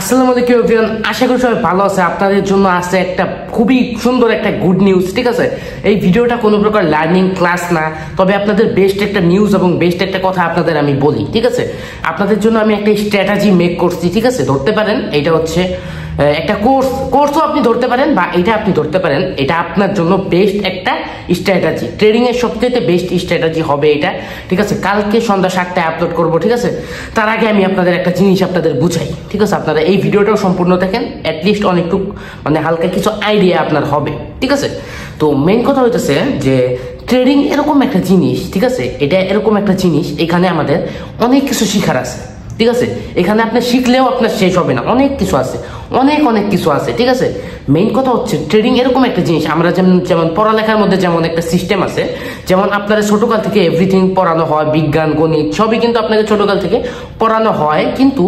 আসসালামু আলাইকুম এভরিওয়ান, আশা করি সবাই ভালো আছে। আপনাদের জন্য আছে একটা খুবই সুন্দর একটা গুড নিউজ। ঠিক আছে, এই ভিডিওটা কোনো প্রকার লার্নিং ক্লাস না, তবে আপনাদের বেস্ট একটা নিউজ এবং বেস্ট একটা কথা আপনাদের আমি বলি। ঠিক আছে, আপনাদের জন্য আমি একটা স্ট্র্যাটেজি মেক করছি। ঠিক আছে, ধরতে পারেন এটা হচ্ছে একটা কোর্সও আপনি ধরতে পারেন, বা এটা আপনি ধরতে পারেন এটা আপনার জন্য বেস্ট একটা স্ট্র্যাটেজি। ট্রেডিং এর সবচেয়ে বেস্ট স্ট্র্যাটেজি হবে এটা। ঠিক আছে, কালকে সন্ধ্যা 7টায় আপলোড করব। ঠিক আছে, তার আগে আমি আপনাদের একটা জিনিস আপনাদের বুঝাই। ঠিক আছে, আপনারা এই ভিডিওটাও সম্পূর্ণ দেখেন, অ্যাটলিস্ট অনেকটুকু মানে হালকা কিছু আইডিয়া আপনার হবে। ঠিক আছে, তো মেইন কথা হইতেছে যে ট্রেডিং এরকম একটা জিনিস। ঠিক আছে, এটা এরকম একটা জিনিস, এখানে আমাদের অনেক কিছু শিখার আছে। ঠিক আছে, এখানে আপনি শিখলেও আপনার শেষ হবে না, অনেক কিছু আছে, অনেক কিছু আছে। ঠিক আছে, মেইন কথা হচ্ছে ট্রেডিং এরকম একটা জিনিস, আমরা যেমন পড়ালেখার মধ্যে যেমন একটা সিস্টেম আছে, যেমন আপনারা ছোটকাল থেকে এভরিথিং পড়ানো হয়, বিজ্ঞান গণিত সবই কিন্তু আপনাকে ছোটকাল থেকে পড়ানো হয়, কিন্তু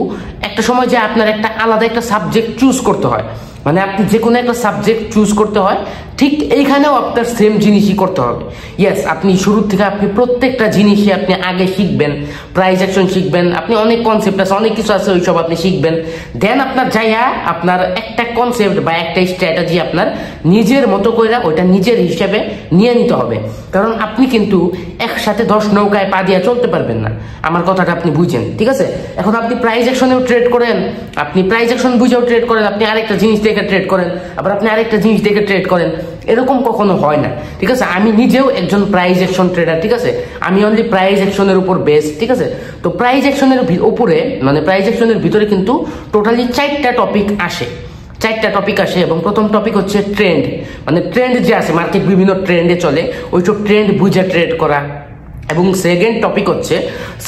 একটা সময় যে আপনার একটা আলাদা একটা সাবজেক্ট চুজ করতে হয়, মানে আপনি যে কোনো একটা সাবজেক্ট চুজ করতে হয়, ঠিক এইখানেও আপনার সেম জিনিসই করতে হবে। ইয়েস, আপনি শুরু থেকে আপনি প্রত্যেকটা জিনিসই আপনি আগে শিখবেন, প্রাইস অ্যাকশন শিখবেন, আপনি অনেক কনসেপ্ট আছে, অনেক কিছু আছে, ওইসব আপনি শিখবেন। দেন আপনার যাইয়া আপনার একটা কনসেপ্ট বা একটা স্ট্র্যাটেজি আপনার নিজের মতো করে ওইটা নিজের হিসেবে নিয়ে নিতে হবে। কারণ আপনি কিন্তু একসাথে 10 নৌকায় পা দিয়ে চলতে পারবেন না, আমার কথাটা আপনি বুঝেন। ঠিক আছে, এখন আপনি প্রাইস অ্যাকশনেও ট্রেড করেন, আপনি প্রাইস অ্যাকশন বুঝেও ট্রেড করেন, আপনি আরেকটা জিনিস দেখে ট্রেড করেন, আবার আপনি আরেকটা জিনিস দেখে ট্রেড করেন, এরকম কখনো হয় না। ঠিক আছে, আমি নিজেও একজন প্রাইস অ্যাকশন ট্রেডার। ঠিক আছে, আমি অনলি প্রাইস অ্যাকশনের উপর বেস। ঠিক আছে, তো প্রাইস অ্যাকশনের উপরে মানে প্রাইস অ্যাকশনের ভিতরে কিন্তু টোটালি 4টা টপিক আসে, 4টা টপিক আসে। এবং প্রথম টপিক হচ্ছে ট্রেন্ড, মানে ট্রেন্ড যে আছে, মার্কেট বিভিন্ন ট্রেন্ডে চলে, ওইসব ট্রেন্ড বুঝে ট্রেড করা। এবং সেকেন্ড টপিক হচ্ছে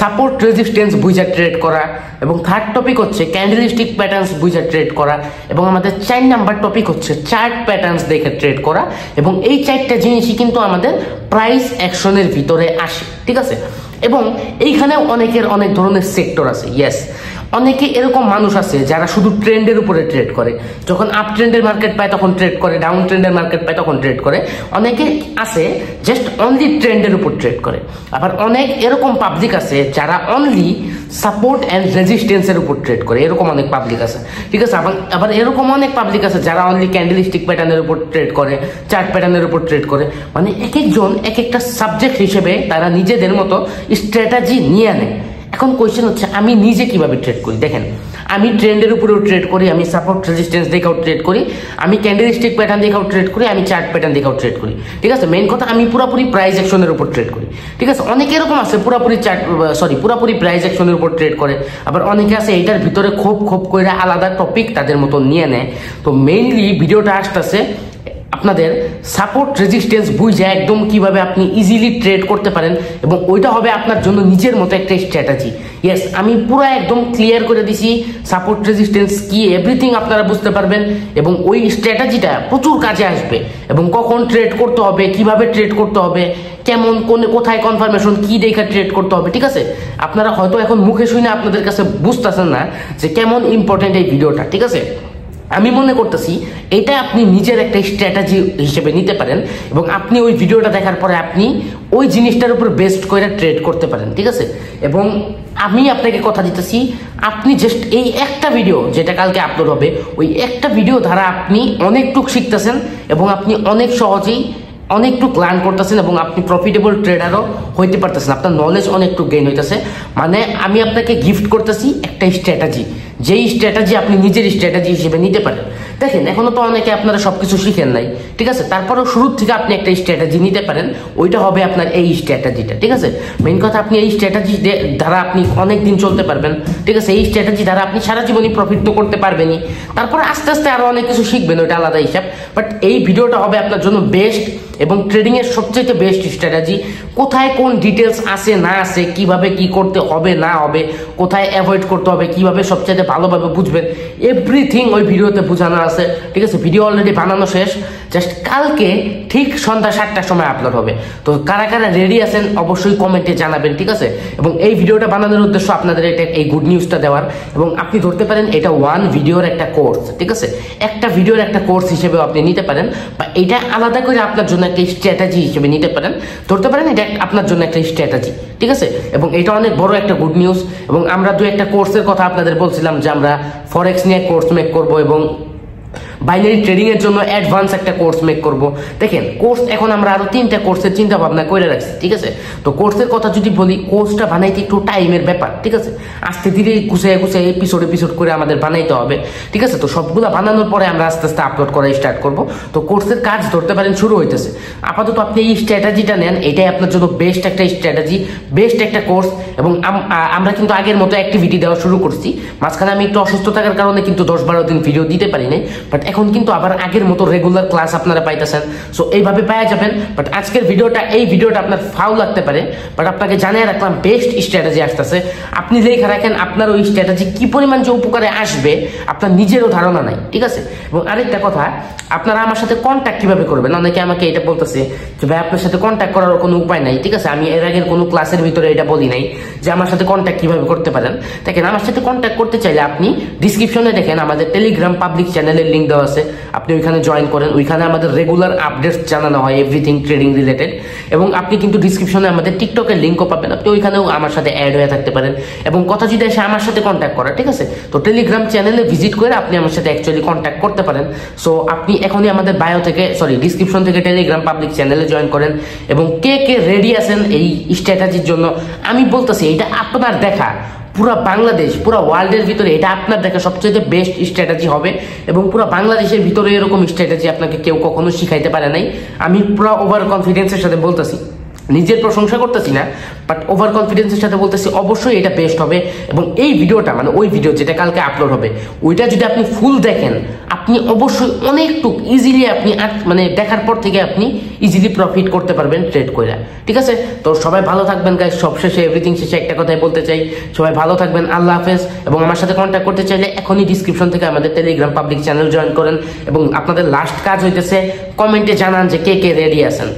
সাপোর্ট রেজিস্ট্যান্স বুঝে ট্রেড করা। এবং থার্ড টপিক হচ্ছে ক্যান্ডেলস্টিক প্যাটার্নস বুঝে ট্রেড করা। এবং আমাদের 4 নাম্বার টপিক হচ্ছে চার্ট প্যাটার্নস দেখে ট্রেড করা। এবং এই 4টা জিনিসই কিন্তু আমাদের প্রাইস অ্যাকশনের ভিতরে আসে। ঠিক আছে, এবং এইখানে অনেকের অনেক ধরনের সেক্টর আছে। ইয়েস, অনেকে এরকম মানুষ আছে যারা শুধু ট্রেন্ডের উপরে ট্রেড করে, যখন আপ ট্রেন্ডের মার্কেট পায় তখন ট্রেড করে, ডাউন ট্রেন্ডের মার্কেট পায় তখন ট্রেড করে। অনেকে আছে জাস্ট অনলি ট্রেন্ডের উপর ট্রেড করে। আবার অনেক এরকম পাবলিক আছে যারা অনলি সাপোর্ট অ্যান্ড রেজিস্ট্যান্সের উপর ট্রেড করে, এরকম অনেক পাবলিক আছে। ঠিক আছে, আবার এরকম অনেক পাবলিক আছে যারা অনলি ক্যান্ডেলস্টিক প্যাটার্নের উপর ট্রেড করে, চার্ট প্যাটার্নের উপর ট্রেড করে। মানে এক একজন এক একটা সাবজেক্ট হিসেবে তারা নিজেদের মতো স্ট্র্যাটেজি নিয়ে নেয়। এখন কোয়েশ্চেন হচ্ছে আমি নিজে কিভাবে ট্রেড করি। দেখেন, আমি ট্রেন্ডের উপরেও ট্রেড করি, আমি সাপোর্ট রেজিস্ট্যান্স দেখেও ট্রেড করি, আমি ক্যান্ডেলস্টিক প্যাটার্ন দেখেও ট্রেড করি, আমি চার্ট প্যাটার্ন দেখেও ট্রেড করি। ঠিক আছে, মেইন কথা আমি পুরোপুরি প্রাইস অ্যাকশনের উপর ট্রেড করি। ঠিক আছে, অনেকে এরকম আছে পুরোপুরি প্রাইস অ্যাকশনের উপর ট্রেড করে। আবার অনেকে আছে এইটার ভিতরে খোপ করে আলাদা টপিক তাদের মতো নিয়ে নেয়। তো মেইনলি ভিডিওটা আসতেছে আপনাদের সাপোর্ট রেজিস্ট্যান্স বুঝে একদম কিভাবে আপনি ইজিলি ট্রেড করতে পারেন, এবং ওইটা হবে আপনার জন্য নিজের মতো একটা স্ট্র্যাটেজি। ইয়েস, আমি পুরো একদম ক্লিয়ার করে দিছি সাপোর্ট রেজিস্ট্যান্স কি, এভরিথিং আপনারা বুঝতে পারবেন, এবং ওই স্ট্র্যাটেজিটা প্রচুর কাজে আসবে। এবং কখন ট্রেড করতে হবে, কিভাবে ট্রেড করতে হবে, কেমন কোথায় কনফার্মেশন কি দেখে ট্রেড করতে হবে। ঠিক আছে, আপনারা হয়তো এখন মুখে শুনে আপনাদের কাছে বুঝতেছেন না যে কেমন ইম্পর্টেন্ট এই ভিডিওটা। ঠিক আছে, আমি মনে করতেছি এটা আপনি নিজের একটা স্ট্র্যাটেজি হিসেবে নিতে পারেন, এবং আপনি ওই ভিডিওটা দেখার পরে আপনি ওই জিনিসটার উপর বেস্ট করে ট্রেড করতে পারেন। ঠিক আছে, এবং আমি আপনাকে কথা দিতেছি, আপনি জাস্ট এই একটা ভিডিও যেটা কালকে আপলোড হবে, ওই একটা ভিডিও দ্বারা আপনি অনেকটুকু শিখতেছেন, এবং আপনি অনেক সহজেই অনেকটুকু লার্ন করতেছেন, এবং আপনি প্রফিটেবল ট্রেডারও হইতে পারতেছেন, আপনার নলেজ অনেকটুকু গেইন হইতেছে। মানে আমি আপনাকে গিফট করতেছি একটা স্ট্র্যাটেজি, যেই স্ট্র্যাটেজি আপনি নিজের স্ট্র্যাটেজি হিসেবে নিতে পারেন। দেখেন, এখনো তো অনেকে আপনারা সবকিছু শিখেন নাই। ঠিক আছে, তারপরেও শুরুর থেকে আপনি একটা স্ট্র্যাটেজি নিতে পারেন, ওইটা হবে আপনার এই স্ট্র্যাটেজিটা। ঠিক আছে, মেইন কথা আপনি এই স্ট্র্যাটেজি দ্বারা আপনি অনেক দিন চলতে পারবেন। ঠিক আছে, এই স্ট্র্যাটেজি দ্বারা আপনি সারা জীবনই প্রফিট তো করতে পারবেনই, তারপরে আস্তে আস্তে আরো অনেক কিছু শিখবেন, ওইটা আলাদা হিসাব। বাট এই ভিডিওটা হবে আপনার জন্য বেস্ট এবং ট্রেডিং এর সবচেয়ে বেস্ট স্ট্র্যাটেজি। কোথায় কোন ডিটেলস আছে না আছে, কিভাবে কি করতে হবে না হবে, কোথায় অ্যাভয়েড করতে হবে, কিভাবে সবচেয়ে ভালোভাবে বুঝবেন, এভরিথিং ওই ভিডিওতে বোঝানো আছে। ঠিক আছে, ভিডিও অলরেডি বানানো শেষ, জাস্ট কালকে ঠিক সন্ধ্যা 7টার সময় আপলোড হবে। তো কারা কারা রেডি আছেন অবশ্যই কমেন্টে জানাবেন। ঠিক আছে, এবং এই ভিডিওটা বানানোর উদ্দেশ্য আপনাদের এটা এই গুড নিউজটা দেওয়ার, এবং আপনি ধরতে পারেন এটা ওয়ান ভিডিওর একটা কোর্স। ঠিক আছে, একটা ভিডিওর একটা কোর্স হিসেবেও আপনি নিতে পারেন, বা এটা আলাদা করে আপনার জন্য একটা স্ট্র্যাটেজি হিসেবে নিতে পারেন। ধরতে পারেন এটা আপনার জন্য একটা স্ট্র্যাটেজি। ঠিক আছে, এবং এটা অনেক বড় একটা গুড নিউজ। এবং আমরা 2-1টা কোর্সের কথা আপনাদের বলছিলাম, যে আমরা ফরেক্স নিয়ে কোর্স মেক করব এবং বাইনারি ট্রেডিং এর জন্য অ্যাডভান্স একটা কোর্স মেক করব। দেখেন কোর্স এখন আমরা আরো 3টা কোর্সের চিন্তা ভাবনা করে রাখছি, ঠিক আছে। তো কোর্সের কথা যদি বলি, কোর্সটা বানাইতে একটু টাইমের ব্যাপার, ঠিক আছে। আস্তে ধীরে গুছিয়ে এপিসোড করে আমাদের বানাইতে হবে, ঠিক আছে। তো সবগুলা বানানোর পরে আমরা আস্তে আস্তে আপলোড করা স্টার্ট করব। তো কোর্সের কাজ ধরতে পারেন শুরু হইতেছে। আপাতত আপনি এই স্ট্র্যাটেজিটা নেন, এটাই আপনার জন্য বেস্ট একটা স্ট্র্যাটেজি, বেস্ট একটা কোর্স। এবং আমরা কিন্তু আগের মতো অ্যাক্টিভিটি দেওয়া শুরু করছি। মাঝখানে আমি একটু অসুস্থ থাকার কারণে কিন্তু 10-12 দিন ভিডিও দিতে পারি নাই, বাট এখন কিন্তু আবার আগের মতো রেগুলার ক্লাস আপনারা পাইতেছেন। সো এইভাবে পাওয়া যাবেন। বাট আজকের এই ভিডিওটা আপনার ফাউ লাগতে পারে, বাট আপনাকে জানিয়ে রাখলাম বেস্ট স্ট্র্যাটেজি আসতেছে। আপনি লেখা রাখেন আপনার ওই স্ট্র্যাটেজি কি পরিমাণ যে উপকারে আসবে আপনার নিজেরও ধারণা নাই, ঠিক আছে। এবং আরেকটা কথা, আপনারা আমার সাথে কন্ট্যাক্ট কিভাবে করবেন? অনেকে আমাকে এটা বলতেছে যে ভাই আপনার সাথে কন্ট্যাক্ট করার কোনো উপায় নাই, ঠিক আছে। আমি এর আগের কোনো ক্লাসের ভিতরে এটা বলি নাই যে আমার সাথে কন্ট্যাক্ট কিভাবে করতে পারেন। দেখেন, আমার সাথে কন্ট্যাক্ট করতে চাইলে আপনি ডিসক্রিপশনে দেখেন আমাদের টেলিগ্রাম পাবলিক চ্যানেলের লিঙ্ক দেওয়া আছে, আপনি ওইখানে জয়েন করেন। ওইখানে আমাদের রেগুলার আপডেটস জানানো হয় এভরিথিং ট্রেডিং রিলেটেড। এবং আপনি কিন্তু ডিসক্রিপশনে আমাদের টিকটকের লিঙ্কও পাবেন, আপনি ওইখানেও আমার সাথে অ্যাড হয়ে থাকতে পারেন। এবং কথা যদি আসে আমার সাথে কন্ট্যাক্ট করা, ঠিক আছে, তো টেলিগ্রাম চ্যানেলে ভিজিট করে আপনি আমার সাথে অ্যাকচুয়ালি কন্ট্যাক্ট করতে পারেন। সো আপনি এখনই আমাদের ডিসক্রিপশন থেকে টেলিগ্রাম পাবলিক চ্যানেলে জয়েন করেন। এবং কে কে রেডি আছেন এই স্ট্র্যাটেজির জন্য, আমি বলতেছি এটা আপনার দেখা পুরো বাংলাদেশ, পুরো ওয়ার্ল্ডের ভিতরে এটা আপনার দেখা সবচেয়ে বেস্ট স্ট্র্যাটেজি হবে। এবং পুরো বাংলাদেশের ভিতরে এরকম স্ট্র্যাটেজি আপনাকে কেউ কখনো শিখাইতে পারে নাই। আমি পুরো ওভার কনফিডেন্সের সাথে বলতেছি, নিজের প্রশংসা করতেছি না, বাট ওভার কনফিডেন্সের সাথে বলতেছি অবশ্যই এটা বেস্ট হবে। এবং এই ভিডিওটা মানে ওই ভিডিও যেটা কালকে আপলোড হবে, ওইটা যদি আপনি ফুল দেখেন, আপনি অবশ্যই অনেকটুক ইজিলি আপনি মানে দেখার পর থেকে আপনি ইজিলি প্রফিট করতে পারবেন ট্রেড করে, ঠিক আছে। তো সবাই ভালো থাকবেন গাইস। সবশেষে এভরিথিং শেষে একটা কথাই বলতে চাই, সবাই ভালো থাকবেন, আল্লাহ হাফেজ। এবং আমার সাথে কন্ট্যাক্ট করতে চাইলে এখনই ডিসক্রিপশন থেকে আমাদের টেলিগ্রাম পাবলিক চ্যানেল জয়েন করেন। এবং আপনাদের লাস্ট কাজ হইতেছে কমেন্টে জানান যে কে কে রেডি আছেন।